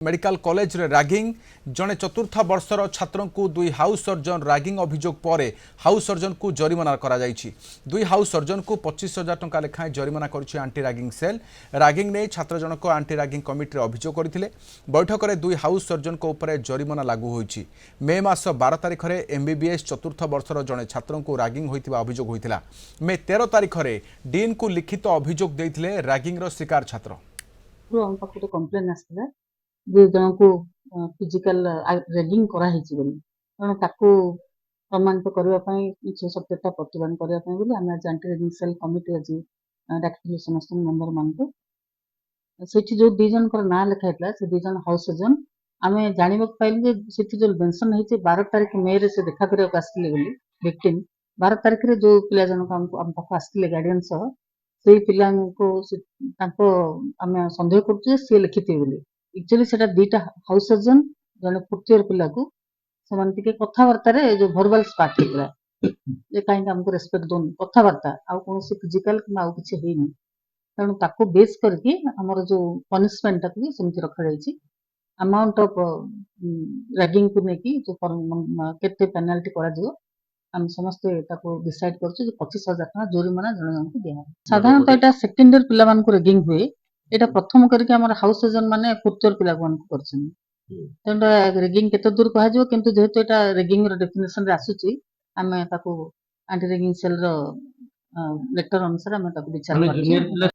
Medical college रे ragging जड़े चतुर्थ वर्षर छात्र को दुई हाउस सर्जन रैगिंग अभियोग पर हाउस सर्जन को जरिमाना करा जायछि। दुई हाउस सर्जन को 25,000 टंका लेखाएं जरिमाना करुछि आंटी रैगिंग सेल। रैगिंग ने छात्र जनक आंटी रैगिंग कमिटी रे अभियोग करथिले। बैठक में दुई हाउस सर्जन को ऊपर जरिमाना लागू होइछि। मे मास 12 तारिख में एमबीबीएस चतुर्थ वर्षर जड़े छात्र को रैगिंग होइतिबा अभियोग होइतिला। मे 13 तारिख में डीन को लिखित अभियोग देइथिले रैगिंग रो शिकार छात्र। हम पाखु कंप्लेन आसला जे जन को फिजिकल रैगिंग करा हिची बोली कारण ताको प्रमाणित करबा पई से सत्यता प्रतिपादन करबा पई बोली हम एंटी रैगिंग सेल कमिटी अछि डाक्टर समस्त मेंबर मान को सेठी जो दी जन कर ना लिखाइतला से दी जन हाउस सर्जन आमे जानिबा पाइल जे सेठी जो मेंशन हेचे 12 तारिख मे रे से देखा करबा आस्तिले बोली विक्टिम 12 तारिख रे जो पिला जन को हम पाखु आस्तिले गार्डियन सह से पिला को आमे संदेह करछु से लिखिते बोली एक्चुअली सेटा दीटा हाउस सर्जन जने फोर्थ ईयर पिला को समान टिके कथावार्ता रे जो वर्बल स्पार्क हेतला जे काई हमको रेस्पेक्ट दोन कथावार्ता आ कोनोसी फिजिकल कि आउ किछ हेनी तणु ताको बेस करके हमर जो पनिशमेंट ताको समिति रखा जायछि अमाउंट ऑफ रैगिंग को नेकी जो केते पेनल्टी करा दियो हम समस्त ताको डिसाइड करछु जे 25,000 टका जोरिमाना जण जण को दिया साधारणतः एटा सेकेंड ईयर पिला मान को रैगिंग हुए एटा प्रथम करके हमर हाउस सर्जन माने फोर्थ ईयर पिला मान को करछन तंडा रैगिंग केते दूर कहा जो किंतु जेहेतु एटा रैगिंग रो डेफिनेशन रे आसुची हमें ताको anti ragging cell row letter अनुसार हमें ताको विचार जूनियर पिला